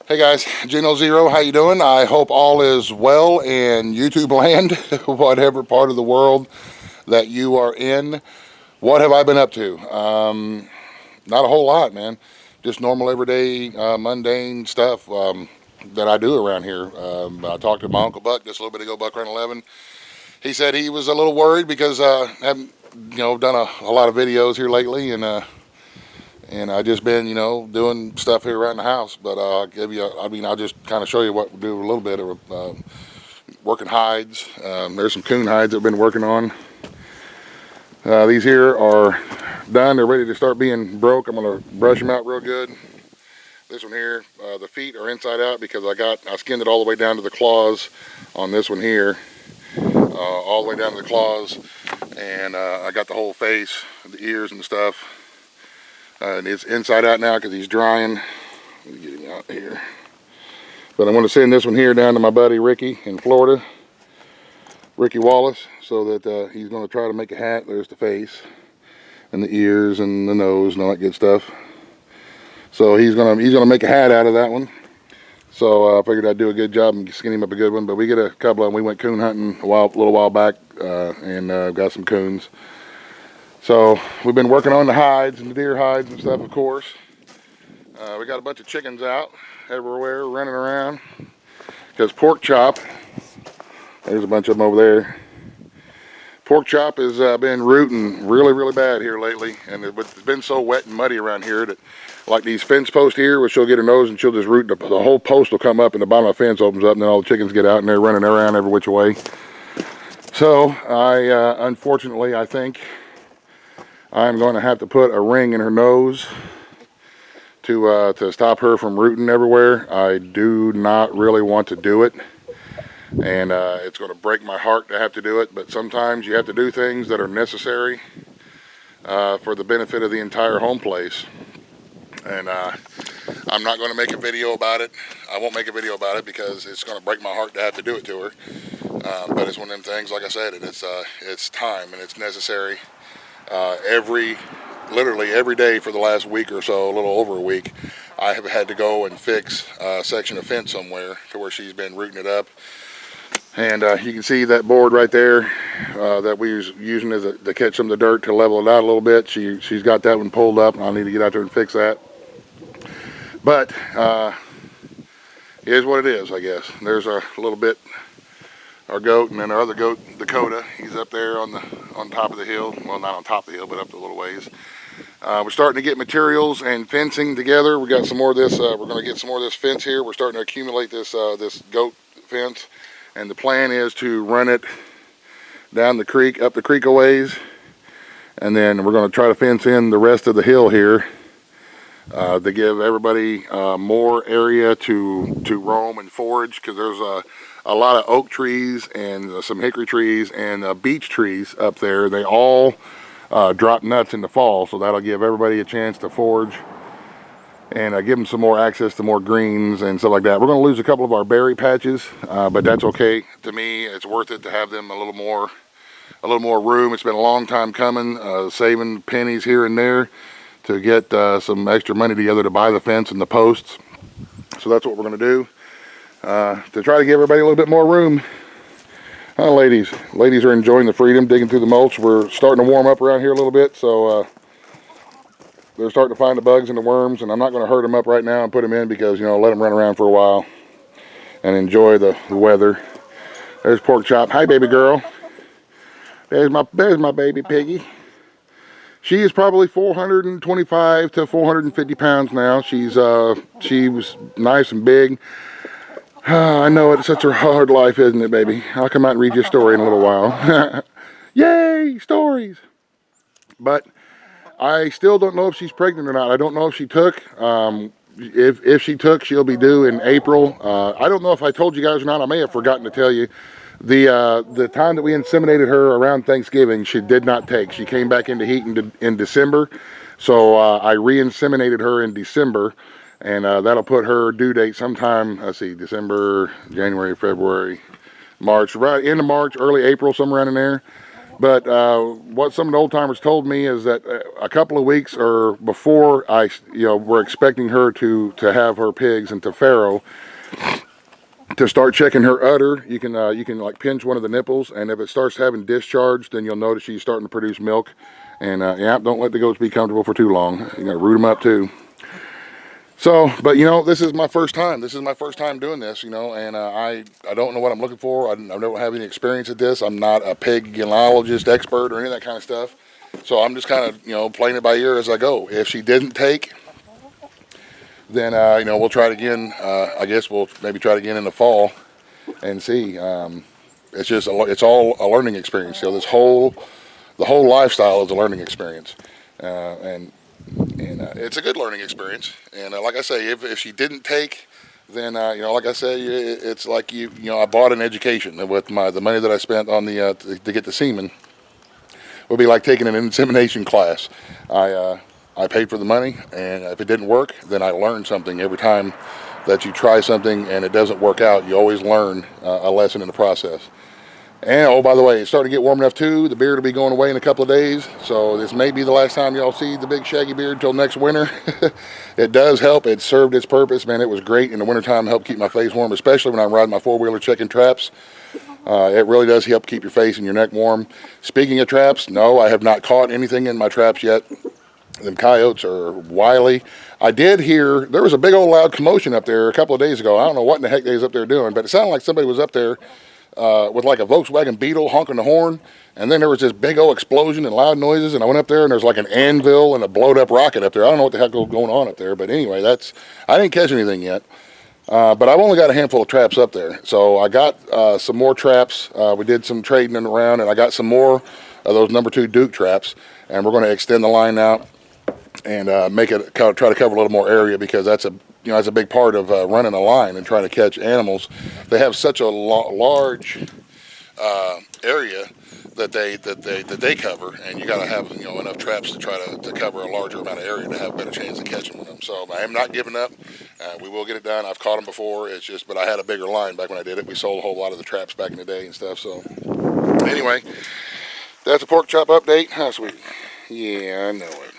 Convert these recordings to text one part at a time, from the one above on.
Hey guys, Geno Zero, how you doing? I hope all is well in YouTube land, whatever part of the world that you are in. What have I been up to? Not a whole lot, man. Just normal, everyday, mundane stuff that I do around here. I talked to my Uncle Buck just a little bit ago, Buck Run 11. He said he was a little worried because I haven't, done a lot of videos here lately, and I just been, doing stuff here around the house. But I'll give you, I'll just kind of show you what we do a little bit of working hides. There's some coon hides I've been working on. These here are done. They're ready to start being broke. I'm going to brush them out real good. This one here, the feet are inside out because I skinned it all the way down to the claws on this one here. All the way down to the claws. And I got the whole face, the ears and stuff. And it's inside out now because he's drying. Let me get him out here. But I'm going to send this one here down to my buddy Ricky in Florida, Ricky Wallace, so that he's going to try to make a hat. There's the face and the ears and the nose and all that good stuff. So he's gonna make a hat out of that one. So I figured I'd do a good job and skin him up a good one. But we get a couple of them. We went coon hunting a little while back, and got some coons. So we've been working on the hides and the deer hides and stuff, of course. We got a bunch of chickens out everywhere running around because Pork Chop, there's a bunch of them over there. Pork Chop has been rooting really, really bad here lately, and it's been so wet and muddy around here that, like these fence posts here, where she'll get her nose and she'll just root, the whole post will come up and the bottom of the fence opens up, and then all the chickens get out and they're running around every which way. So unfortunately, I think I'm going to have to put a ring in her nose to stop her from rooting everywhere. I do not really want to do it, and it's going to break my heart to have to do it, but sometimes you have to do things that are necessary for the benefit of the entire home place. And I'm not going to make a video about it. I won't make a video about it because it's going to break my heart to have to do it to her. But it's one of them things, like I said, it's time and it's necessary. Literally every day for the last week or so, a little over a week, I have had to go and fix a section of fence somewhere to where she's been rooting it up. And you can see that board right there that we was using to catch some of the dirt to level it out a little bit. She's got that one pulled up, and I'll need to get out there and fix that. But it is what it is, I guess. There's our little bit, our goat, and then our other goat, Dakota. He's up there on top of the hill. Well, not on top of the hill, but up a little ways. We're starting to get materials and fencing together. We got some more of this. We're going to get some more of this fence here. We're starting to accumulate this this goat fence, and the plan is to run it down the creek, up the creek a ways, and then we're going to try to fence in the rest of the hill here to give everybody more area to roam and forage, because there's a lot of oak trees and some hickory trees and beech trees up there. They all drop nuts in the fall, so that'll give everybody a chance to forage and give them some more access to more greens and stuff like that. We're going to lose a couple of our berry patches, but that's okay. To me, it's worth it to have them a little more room. It's been a long time coming, saving pennies here and there to get some extra money together to buy the fence and the posts. So that's what we're going to do to try to give everybody a little bit more room. Ladies are enjoying the freedom, digging through the mulch. We're starting to warm up around here a little bit, so they're starting to find the bugs and the worms, and I'm not going to herd them up right now and put them in because, let them run around for a while and enjoy the weather. There's Pork Chop. Hi, baby girl. There's my baby piggy. She is probably 425 to 450 pounds now. She was nice and big. I know it's such a hard life, isn't it, baby? I'll come out and read you a story in a little while. Yay, stories! But I still don't know if she's pregnant or not. I don't know if she took. If she took, she'll be due in April. I don't know if I told you guys or not. I may have forgotten to tell you. The time that we inseminated her around Thanksgiving, she did not take. She came back into heat in December. So I re-inseminated her in December. And that'll put her due date sometime, let's see, December, January, February, March, right into March, early April, somewhere around in there. But what some of the old timers told me is that a couple of weeks or before we're expecting her to have her pigs into farrow, to start checking her udder. You can like pinch one of the nipples, and if it starts having discharge, then you'll notice she's starting to produce milk. And yeah, don't let the goats be comfortable for too long. You gotta root them up too. So, but this is my first time. This is my first time doing this, and I don't know what I'm looking for. I don't have any experience at this. I'm not a pig genealogist expert or any of that kind of stuff. So I'm just kind of, playing it by ear as I go. If she didn't take, then, we'll try it again. I guess we'll maybe try it again in the fall and see. It's all a learning experience. The whole lifestyle is a learning experience. And it's a good learning experience. And like I say, if she didn't take, then like I say, it's like I bought an education with the money that I spent on to get the semen. It would be like taking an insemination class. I paid for the money, and if it didn't work, then I learned something. Every time that you try something and it doesn't work out, you always learn a lesson in the process. And, oh, by the way, it's starting to get warm enough, too. The beard will be going away in a couple of days. So this may be the last time y'all see the big shaggy beard until next winter. It does help. It served its purpose. Man, it was great in the wintertime. Helped keep my face warm, especially when I'm riding my four-wheeler checking traps. It really does help keep your face and your neck warm. Speaking of traps, no, I have not caught anything in my traps yet. Them coyotes are wily. I did hear there was a big old loud commotion up there a couple of days ago. I don't know what in the heck they was up there doing, but it sounded like somebody was up there with like a Volkswagen Beetle honking the horn, and then there was this big old explosion and loud noises, and I went up there and there's like an anvil and a blowed up rocket up there. I don't know what the heck was going on up there, but anyway, I didn't catch anything yet. But I've only got a handful of traps up there. So I got some more traps. We did some trading around, and I got some more of those number 2 Duke traps, and we're going to extend the line out and make it try to cover a little more area, because that's a big part of running a line and trying to catch animals. They have such a large area that they cover, and you got to have enough traps to try to cover a larger amount of area to have a better chance of catching them. So I am not giving up. We will get it done. I've caught them before. It's just, but I had a bigger line back when I did it. We sold a whole lot of the traps back in the day and stuff. So anyway, that's a pork chop update. How sweet. Yeah, I know it.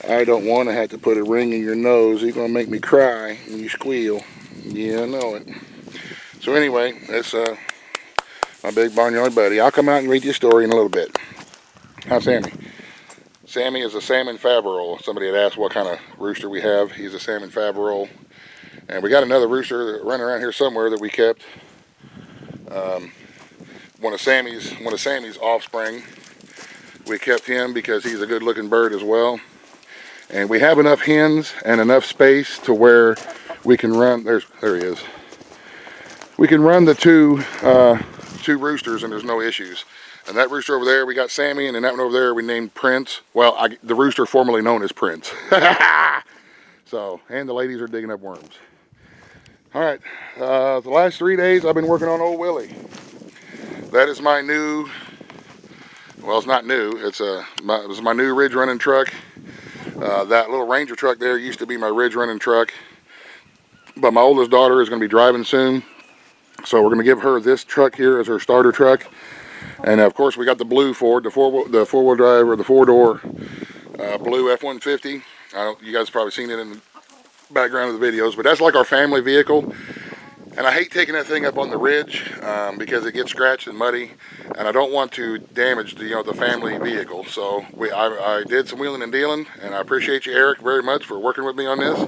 I don't want to have to put a ring in your nose. You're going to make me cry when you squeal. Yeah, I know it. So anyway, that's my big barnyard buddy. I'll come out and read you a story in a little bit. How's Sammy? Sammy is a salmon Faverolles. Somebody had asked what kind of rooster we have. He's a salmon Faverolles. And we got another rooster that running around here somewhere that we kept. One of Sammy's offspring. We kept him because he's a good looking bird as well. And we have enough hens and enough space to where we can run, there he is. We can run the two roosters and there's no issues. And that rooster over there, we got Sammy, and then that one over there we named Prince. Well, the rooster formerly known as Prince. So, and the ladies are digging up worms. All right, the last 3 days I've been working on old Willie. That is my new, well, it's not new, it's my new ridge running truck. That little Ranger truck there used to be my ridge running truck, but my oldest daughter is going to be driving soon, so we're going to give her this truck here as her starter truck. And of course we got the blue Ford, the four-wheel drive, or the four-door blue F-150. You guys have probably seen it in the background of the videos, but that's like our family vehicle. And I hate taking that thing up on the ridge because it gets scratched and muddy, and I don't want to damage the family vehicle. So I did some wheeling and dealing, and I appreciate you, Eric, very much for working with me on this.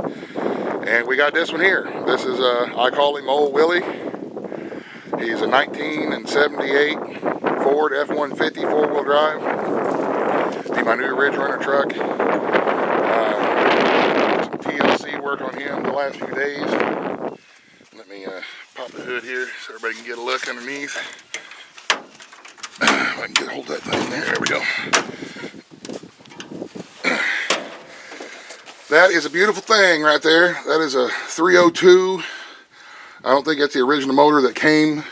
And we got this one here. This is I call him Old Willie. He's a 1978 Ford F-150 four-wheel drive. Be my new ridge runner truck. Some TLC work on him the last few days. Let me pop the hood here so everybody can get a look underneath. If I can hold that thing there we go. That is a beautiful thing right there. That is a 302. I don't think that's the original motor that came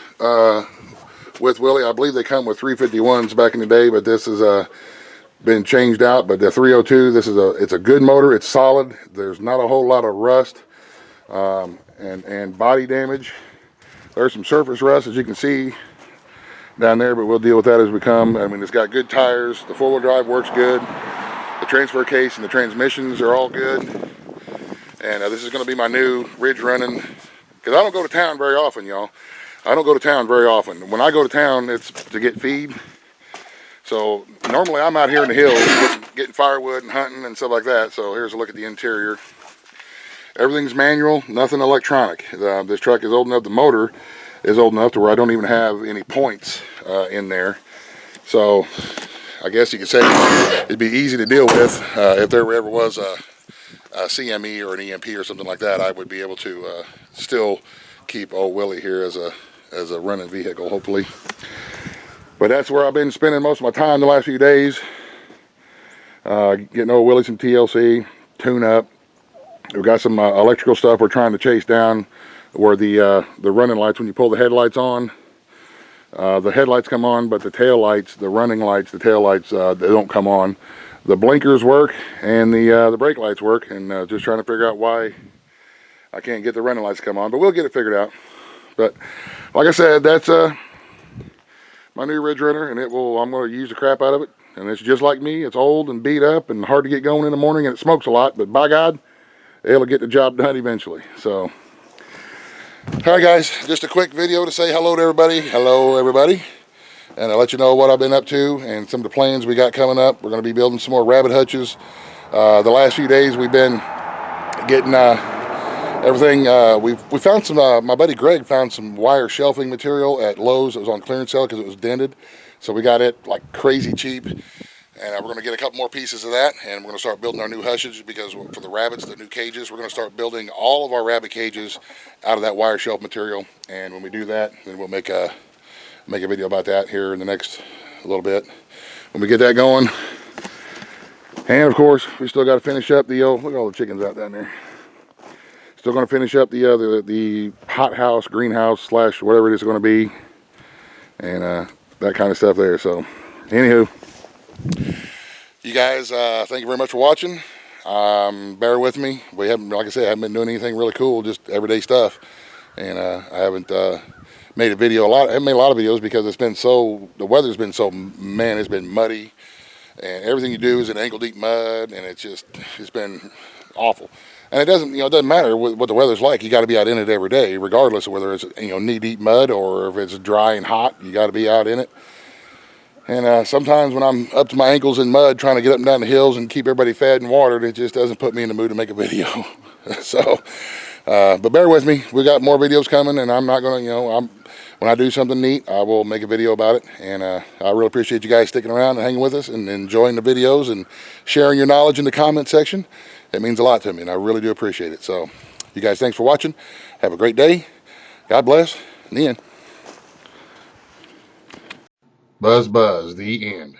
with Willie. I believe they come with 351s back in the day, but this has been changed out. But the 302, it's a good motor. It's solid. There's not a whole lot of rust and body damage. There's some surface rust, as you can see down there, but we'll deal with that as we come. I mean, it's got good tires. The four-wheel drive works good. The transfer case and the transmissions are all good. And this is going to be my new Ridge running, because I don't go to town very often, y'all. I don't go to town very often. When I go to town, it's to get feed. So normally I'm out here in the hills getting firewood and hunting and stuff like that. So here's a look at the interior. Everything's manual, nothing electronic. This truck is old enough, the motor is old enough to where I don't even have any points in there. So I guess you could say it'd be easy to deal with. If there ever was a CME or an EMP or something like that, I would be able to still keep old Willie here as a running vehicle, hopefully. But that's where I've been spending most of my time the last few days. Getting old Willie some TLC, tune up. We've got some electrical stuff we're trying to chase down, where the running lights, when you pull the headlights on, the headlights come on, but the tail lights, the running lights, the tail lights, they don't come on. The blinkers work and the brake lights work, and just trying to figure out why I can't get the running lights to come on, but we'll get it figured out. But like I said, that's my new Ridge Runner, and I'm going to use the crap out of it. And it's just like me. It's old and beat up and hard to get going in the morning, and it smokes a lot, but by God, it'll get the job done eventually. So, all right, guys, just a quick video to say hello to everybody. Hello, everybody. And I'll let you know what I've been up to and some of the plans we got coming up. We're going to be building some more rabbit hutches. The last few days we've been getting everything. We found some, my buddy Greg found some wire shelving material at Lowe's. It was on clearance sale because it was dented. So we got it like crazy cheap. And we're going to get a couple more pieces of that, and we're going to start building our new hutches, because for the rabbits, the new cages, we're going to start building all of our rabbit cages out of that wire shelf material. And when we do that, then we'll make a video about that here in the next little bit when we get that going. And of course, we still got to finish up the look at all the chickens out down there. Still going to finish up the hot house, greenhouse / whatever it is going to be, and that kind of stuff there. So anywho, you guys, thank you very much for watching. Bear with me. We haven't, like I said, I haven't been doing anything really cool, just everyday stuff. And I haven't made a video I haven't made a lot of videos because the weather's been so, man, it's been muddy. And everything you do is in ankle deep mud, and it's been awful. And it doesn't matter what the weather's like. You got to be out in it every day, regardless of whether it's knee deep mud or if it's dry and hot. You got to be out in it. And sometimes when I'm up to my ankles in mud trying to get up and down the hills and keep everybody fed and watered, it just doesn't put me in the mood to make a video. So, but bear with me. We got more videos coming, and I'm not going to, when I do something neat, I will make a video about it. And I really appreciate you guys sticking around and hanging with us and enjoying the videos and sharing your knowledge in the comment section. It means a lot to me, and I really do appreciate it. So, you guys, thanks for watching. Have a great day. God bless. In the end. Buzz, buzz, the end.